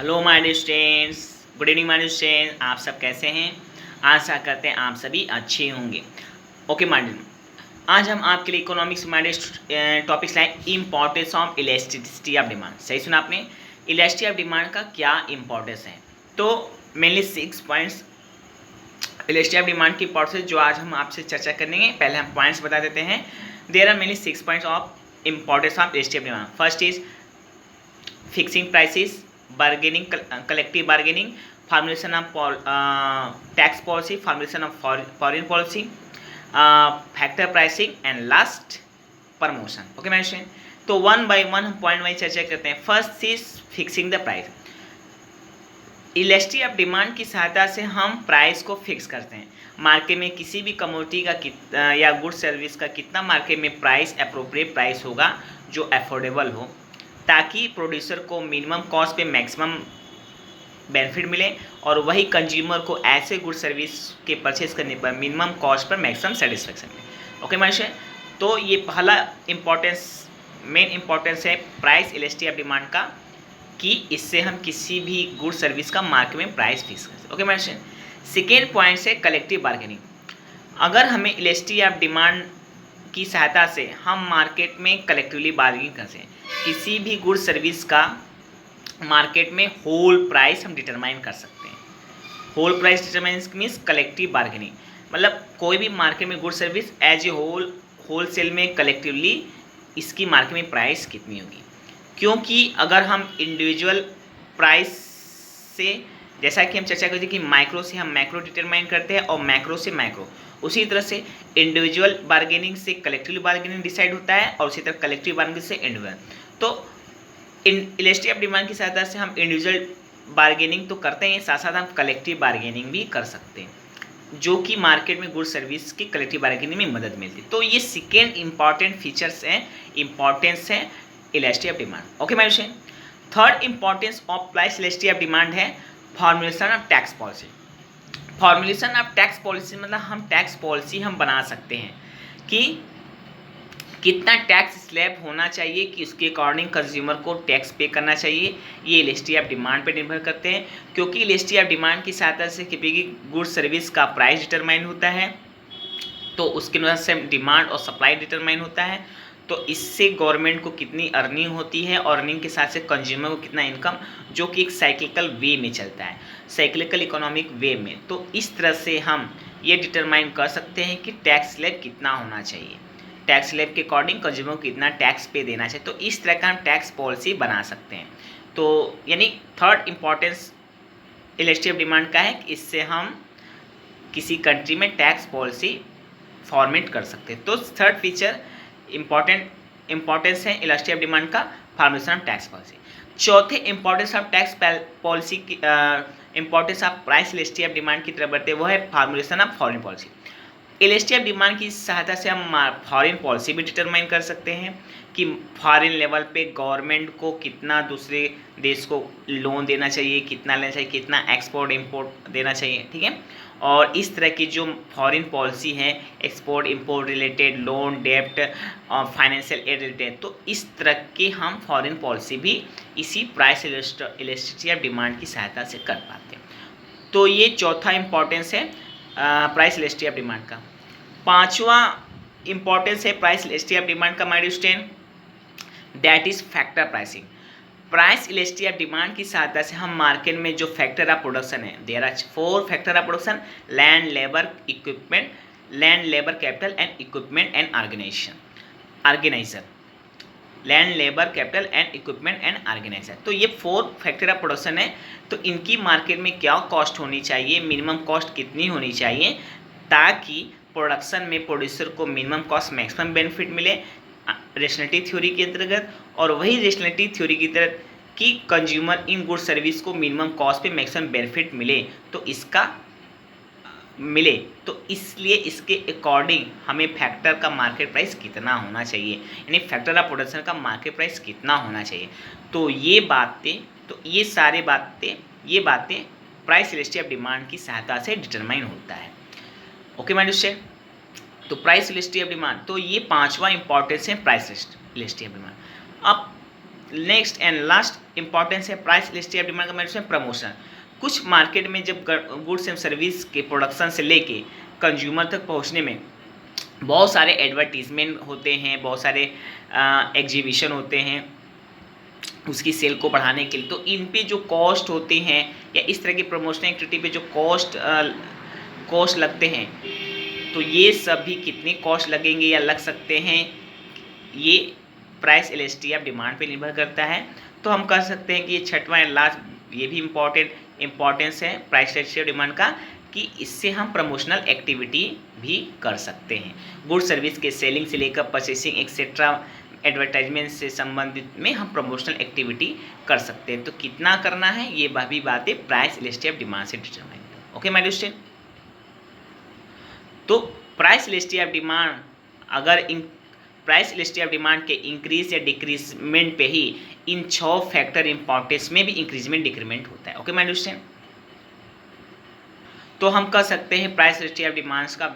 Hello my dear students, good evening my dear students. आप सब कैसे हैं? आशा करते हैं आप सभी अच्छे होंगे। ओके माय डियर, आज हम आपके लिए इकोनॉमिक्स माय डियर टॉपिक्स लाए importance of elasticity of demand. सही सुना आपने? इलास्टिसिटी ऑफ डिमांड का क्या इंपॉर्टेंस है? तो mainly 6 points elasticity of demand की इंपॉर्टेंस जो आज हम आपसे चर्चा करेंगे। पहले हम पॉइंट्स बता देते हैं। There are mainly 6 points of importance of elasticity of demand. First is fixing prices, bargaining, collective bargaining, formulation of tax policy, formulation of foreign policy, factor pricing and last promotion. Okay my friend, तो one by one हम point wise चर्चा करते हैं। First is fixing the price. Elasticity of demand की सहायता से हम price को फिक्स करते हैं। मार्केट में किसी भी कमोडिटी का या गुड सर्विस का कितना मार्केट में प्राइस अप्रोप्रिएट प्राइस होगा जो अफोर्डेबल हो, ताकि प्रोड्यूसर को मिनिमम कॉस्ट पे मैक्सिमम बेनिफिट मिले और वही कंज्यूमर को ऐसे गुड सर्विस के परचेज करने पर minimum cost per maximum satisfaction मिले। ओके मनीष, तो ये पहला मेन इम्पोर्टेंस है प्राइस इलास्टिसिटी ऑफ डिमांड का, कि इससे हम किसी भी गुड सर्विस का मार्केट में प्राइस फिक्स कर सकते। ओके मनीष, सेकेंड पॉइंट है कलेक्टिव बार्गेनिंग। अगर हमें इलास्टिसिटी ऑफ डिमांड की सहायता से हम मार्केट में कलेक्टिवली बार्गेनिंग कर सकें, किसी भी गुड सर्विस का मार्केट में होल प्राइस हम डिटरमाइन कर सकते हैं। Whole price determine means collective bargaining, मतलब कोई भी मार्केट में good service as a wholesale में कलेक्टिवली इसकी मार्केट में प्राइस कितनी होगी। क्योंकि अगर हम इंडिविजुअल प्राइस से, जैसा कि हम चर्चा करते हैं कि माइक्रो से हम मैक्रो डिटरमाइन करते हैं और मैक्रो से माइक्रो, उसी तरह से इंडिविजुअल बार्गेनिंग से कलेक्टिव बार्गेनिंग डिसाइड होता है और उसी तरह कलेक्टिव बार्गेनिंग से इंडिविजुअल। तो इलास्टिसिटी ऑफ डिमांड की सहायता से हम इंडिविजुअल बार्गेनिंग तो करते हैं, साथ साथ हम कलेक्टिव बार्गेनिंग भी कर सकते हैं, जो कि मार्केट में गुड सर्विस की कलेक्टिव बार्गेनिंग में मदद मिलती है। तो ये सेकेंड इंपॉर्टेंट फीचर्स हैं, इंपॉर्टेंस है elasticity of demand. Okay my friend, third importance of price elasticity of demand है formulation of tax policy. Formulation of tax policy मतलब हम टैक्स पॉलिसी हम बना सकते हैं कि कितना टैक्स स्लैब होना चाहिए, कि उसके अकॉर्डिंग कंज्यूमर को टैक्स पे करना चाहिए। ये इलास्टिसिटी ऑफ डिमांड पे निर्भर करते हैं, क्योंकि इलास्टिसिटी ऑफ डिमांड की सहायता से किसी भी गुड सर्विस का प्राइस डिटरमाइन होता है, तो उसके अनुसार से डिमांड और सप्लाई डिटरमाइन होता है। तो इससे गवर्नमेंट को कितनी अर्निंग होती है और अर्निंग के साथ से कंज्यूमर को कितना इनकम, जो कि एक साइक्लिकल वे में चलता है, साइक्लिकल इकोनॉमिक वे में। तो इस तरह से हम ये डिटरमाइन कर सकते हैं कि टैक्स स्लैब कितना होना चाहिए, टैक्स स्लैब के अकॉर्डिंग कंज्यूमर को कितना टैक्स पे देना चाहिए। तो इस तरह का हम टैक्स पॉलिसी बना सकते हैं। तो यानी third importance elasticity of demand का है कि इससे हम किसी कंट्री में टैक्स पॉलिसी फॉर्मेट कर सकते हैं। तो थर्ड फीचर इम्पॉर्टेंस है इलास्टिसिटी ऑफ डिमांड का, फॉर्मेशन ऑफ टैक्स पॉलिसी। चौथे इम्पॉर्टेंस ऑफ टैक्स पॉलिसी की importance of price elasticity of demand की तरफ बढ़ते हैं, वो है formulation of foreign policy. Elasticity of demand की सहायता से हम फॉरेन पॉलिसी भी डिटरमाइन कर सकते हैं कि फॉरेन लेवल पे गवर्नमेंट को कितना दूसरे देश को लोन देना चाहिए, कितना लेना चाहिए, कितना एक्सपोर्ट इंपोर्ट देना चाहिए, ठीक है। और इस तरह की जो फॉरेन पॉलिसी है, एक्सपोर्ट इंपोर्ट रिलेटेड, लोन, डेप्ट और फाइनेंशियल एड रिलेटेड, तो इस तरह के हम फॉरेन पॉलिसी भी इसी प्राइस इलास्टिसिटी ऑफ डिमांड की सहायता से कर पाते हैं। तो ये चौथा इंपॉर्टेंस है प्राइस इलास्टिसिटी ऑफ डिमांड का। पांचवा इंपॉर्टेंस है प्राइस इलास्टिसिटी ऑफ डिमांड का, my dear student, that is factor pricing. Price elasticity of demand की सहायता से हम मार्केट में जो फैक्टर ऑफ प्रोडक्शन है, there are 4 factor of production: land, labour, equipment, land, labour, capital and equipment and organiser, land, labour, capital and equipment and organiser. तो ये 4 factor of production है। तो इनकी मार्केट में क्या कॉस्ट होनी चाहिए, मिनिमम कॉस्ट कितनी होनी चाहिए, ताकि प्रोडक्शन में प्रोड्यूसर को मिनिमम कॉस्ट मैक्सिमम बेनिफिट मिले रेशनलिटी थ्योरी के अंतर्गत, और वही रेशनलिटी थ्योरी की तरह कि कंज्यूमर इन गुड सर्विस को मिनिमम कॉस्ट पे मैक्सिमम बेनिफिट मिले, तो इसका मिले। तो इसलिए इसके अकॉर्डिंग हमें फैक्टर का मार्केट प्राइस कितना होना चाहिए, यानी फैक्टर ऑफ प्रोडक्शन का मार्केट प्राइस कितना होना चाहिए। तो ये बातें प्राइस इलास्टिसिटी ऑफ डिमांड की सहायता से डिटरमाइन होता है। ओके माय डियर, तो प्राइस इलास्टिसिटी ऑफ डिमांड, तो ये पांचवा इंपॉर्टेंस है प्राइस इलास्टिसिटी ऑफ डिमांड। अब नेक्स्ट एंड लास्ट इंपॉर्टेंस है प्राइस इलास्टिसिटी ऑफ डिमांड का मैनेजमेंट प्रमोशन। कुछ मार्केट में जब गुड्स एंड सर्विस के प्रोडक्शन से लेके कंज्यूमर तक पहुंचने में बहुत सारे एडवर्टीजमेंट होते हैं, बहुत सारे एग्जीबिशन होते हैं उसकी सेल को बढ़ाने के लिए, तो इन पे जो कॉस्ट होते हैं या इस तरह की प्रमोशनल एक्टिविटी पे जो कॉस्ट लगते हैं, तो ये सब भी कितने कॉस्ट लगेंगे या लग सकते हैं, ये प्राइस इलास्टिसिटी ऑफ डिमांड पे निर्भर करता है। तो हम कह सकते हैं कि ये छठवां एंड लास्ट ये भी इम्पॉर्टेंस है प्राइस इलास्टिसिटी ऑफ डिमांड का, कि इससे हम प्रमोशनल एक्टिविटी भी कर सकते हैं। गुड सर्विस के सेलिंग से लेकर परचेसिंग एक्सेट्रा एडवर्टाइजमेंट से संबंधित में हम प्रमोशनल एक्टिविटी कर सकते हैं। तो कितना करना है ये भी बातें प्राइस इलास्टिसिटी ऑफ डिमांड से determine. Okay my dear student, तो प्राइस इलास्टिसिटी ऑफ डिमांड अगर प्राइस इलास्टिसिटी ऑफ डिमांड के इंक्रीज या डिक्रीजमेंट पे ही इन 6 फैक्टर इंपॉर्टेंस में भी इंक्रीजमेंट डिक्रीमेंट होता है। ओके माय डियर स्टूडेंट, तो हम कह सकते हैं प्राइस इलास्टिसिटी ऑफ डिमांड्स का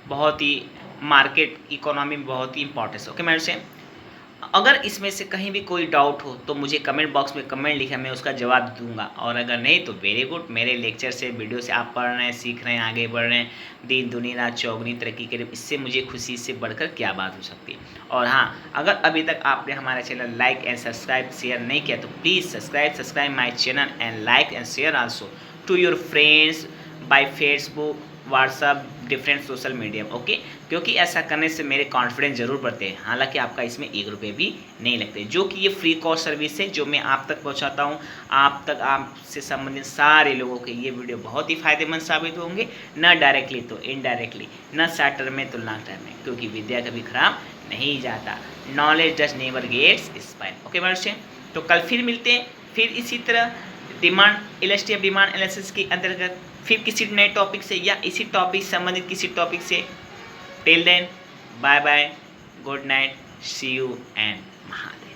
बहुत ही मार्केट इकोनॉमी में बहुत ही importance. Okay my dear student, अगर इसमें से कहीं भी कोई डाउट हो तो मुझे कमेंट बॉक्स में कमेंट लिखें, मैं उसका जवाब दूंगा। और अगर नहीं तो वेरी गुड, मेरे लेक्चर से वीडियो से आप पढ़ रहे हैं, सीख रहे हैं, आगे बढ़ रहे हैं, दिन दुनी रात चौगुनी तरक्की करें, इससे मुझे खुशी से बढ़कर क्या बात हो सकती है। और हाँ, अगर अभी तक आपने हमारा channel like and subscribe share नहीं किया तो please subscribe my channel and like and share also to your friends by Facebook, WhatsApp, different social media. Okay, क्योंकि ऐसा करने से मेरे कॉन्फिडेंस जरूर बढ़ते हैं, हालांकि आपका इसमें 1 रुपये भी नहीं लगते, जो कि ये फ्री कॉस्ट सर्विस है जो मैं आप तक पहुंचाता हूं। आप तक आपसे संबंधित सारे लोगों के ये वीडियो बहुत ही फायदेमंद साबित होंगे, न डायरेक्टली तो इनडायरेक्टली, न शॉर्ट टर्म में तो लॉन्ग टर्म में, क्योंकि विद्या कभी खराब नहीं जाता। Knowledge does never gets expire. Okay बच्चे, तो कल फिर मिलते हैं, फिर इसी तरह demand elasticity of demand analysis के अंतर्गत फिर किसी नए टॉपिक से या इसी टॉपिक संबंधित किसी टॉपिक से। Till then bye bye, good night, see you and Mahadev.